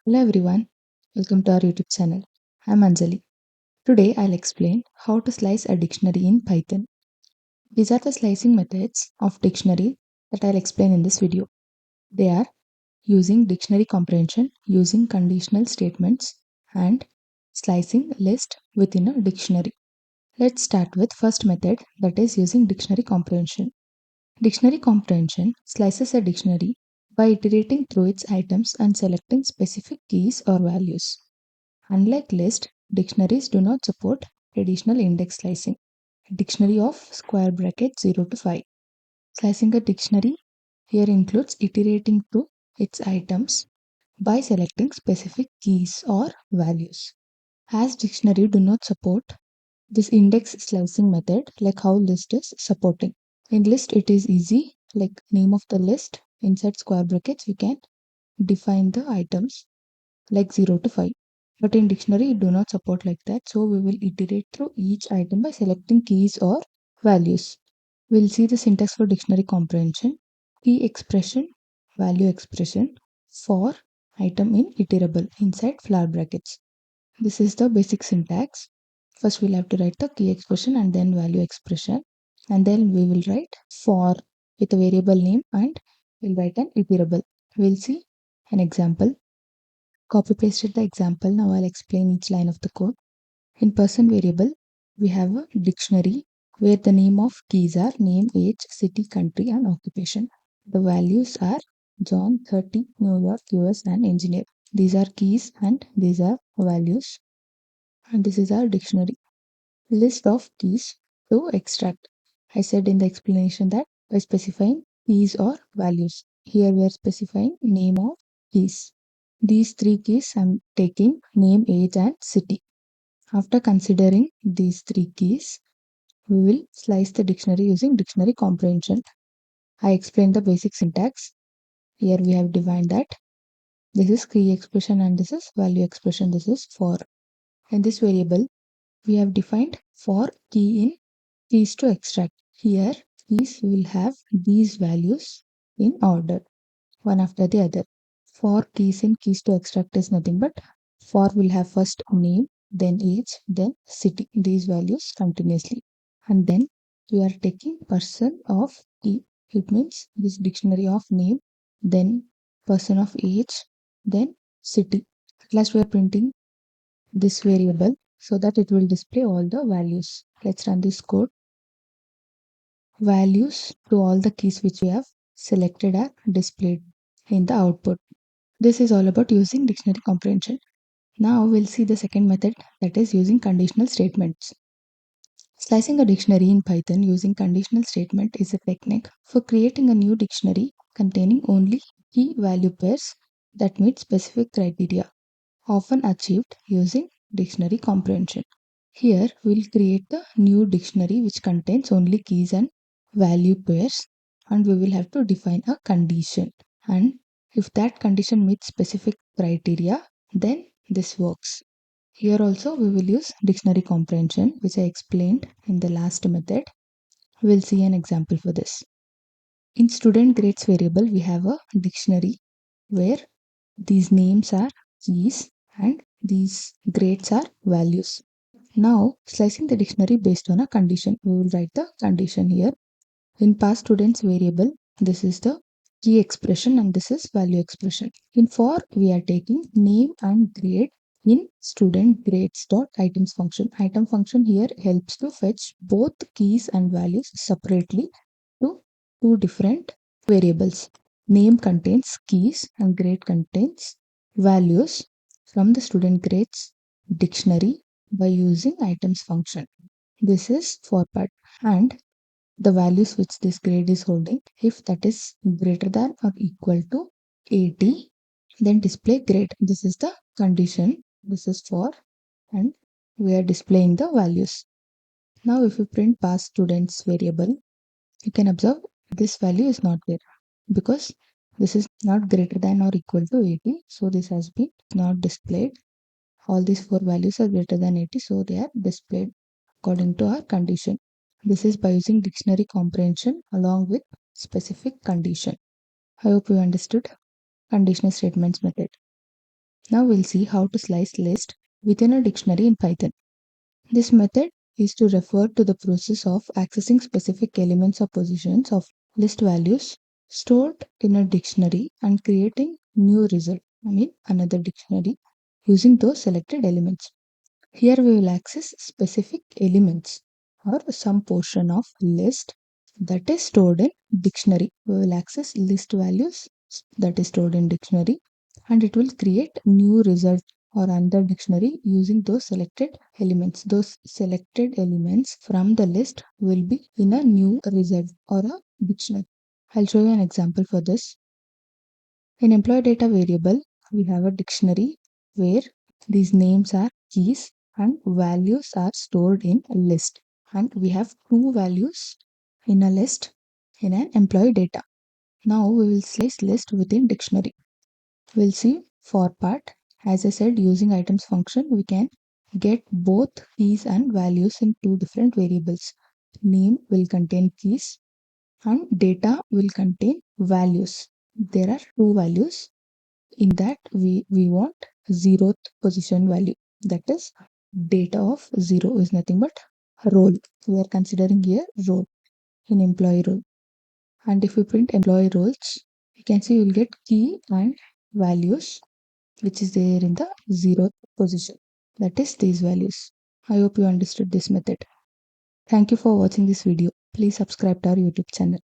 Hello everyone, welcome to our YouTube channel. I'm Anjali. Today I'll explain how to slice a dictionary in Python. These are the slicing methods of dictionary that I'll explain in this video. They are using dictionary comprehension, using conditional statements, and slicing list within a dictionary. Let's start with first method, that is using dictionary comprehension. Dictionary comprehension slices a dictionary by iterating through its items and selecting specific keys or values. Unlike list, dictionaries do not support traditional index slicing. Dictionary of square bracket 0 to 5. Slicing a dictionary here includes iterating through its items by selecting specific keys or values. As dictionary do not support this index slicing method like how list is supporting. In list it is easy, like name of the list inside square brackets we can define the items like 0 to 5. But in dictionary, it do not support like that. So we will iterate through each item by selecting keys or values. We'll see the syntax for dictionary comprehension. Key expression, value expression for item in iterable inside flower brackets. This is the basic syntax. First we'll have to write the key expression and then value expression. And then we will write for with a variable name and we'll write an iterable. We'll see an example. Copy pasted the example. Now I'll explain each line of the code. In person variable, we have a dictionary where the name of keys are name, age, city, country, and occupation. The values are John 30, New York, US, and engineer. These are keys and these are values. And this is our dictionary. List of keys to extract. I said in the explanation that by specifying keys or values. Here we are specifying name of keys. These three keys I'm taking name, age, and city. After considering these three keys, we will slice the dictionary using dictionary comprehension. I explained the basic syntax. Here we have defined that this is key expression and this is value expression. This is for. In this variable, we have defined for key in keys to extract. Here, keys will have these values in order, one after the other. For keys in keys to extract is nothing but for will have first name, then age, then city, these values continuously. And then we are taking person of key. It means this dictionary of name, then person of age, then city. At last we are printing this variable so that it will display all the values. Let's run this code. Values to all the keys which we have selected are displayed in the output. This is all about using dictionary comprehension. Now we'll see the second method, that is using conditional statements. Slicing a dictionary in Python using conditional statement is a technique for creating a new dictionary containing only key value pairs that meet specific criteria, often achieved using dictionary comprehension. Here we'll create the new dictionary which contains only keys and value pairs, and we will have to define a condition, and if that condition meets specific criteria, then this works. Here also we will use dictionary comprehension which I explained in the last method. We'll see an example for this. In student grades variable we have a dictionary where these names are keys and these grades are values. Now, slicing the dictionary based on a condition. We will write the condition here. In past students variable, this is the key expression and this is value expression. In for, we are taking name and grade in student grades dot items function. Item function here helps to fetch both keys and values separately to two different variables. Name contains keys and grade contains values from the student grades dictionary by using items function. This is for part, and the values which this grade is holding, if that is greater than or equal to 80, then display grade. This is the condition. This is for, and we are displaying the values. Now if we print past students variable, you can observe this value is not there because this is not greater than or equal to 80, so this has been not displayed. All these four values are greater than 80, so they are displayed according to our condition. This is by using dictionary comprehension along with specific condition. I hope you understood conditional statements method. Now we'll see how to slice list within a dictionary in Python. This method is to refer to the process of accessing specific elements or positions of list values stored in a dictionary and creating new result, another dictionary, using those selected elements. Here we will access specific elements or some portion of list that is stored in dictionary. We will access list values that is stored in dictionary, and it will create new result or another dictionary using those selected elements. Those selected elements from the list will be in a new result or a dictionary. I'll show you an example for this. In employee data variable, we have a dictionary where these names are keys and values are stored in a list. And we have two values in a list in an employee data. Now we will slice list within dictionary. We'll see for part. As I said, using items function, we can get both keys and values in two different variables. Name will contain keys and data will contain values. There are two values. In that, we want zeroth position value. That is, data of 0 is nothing but role. We are considering here role in employee role. And if we print employee roles, you can see you will get key and values which is there in the 0th position. That is these values. I hope you understood this method. Thank you for watching this video. Please subscribe to our YouTube channel.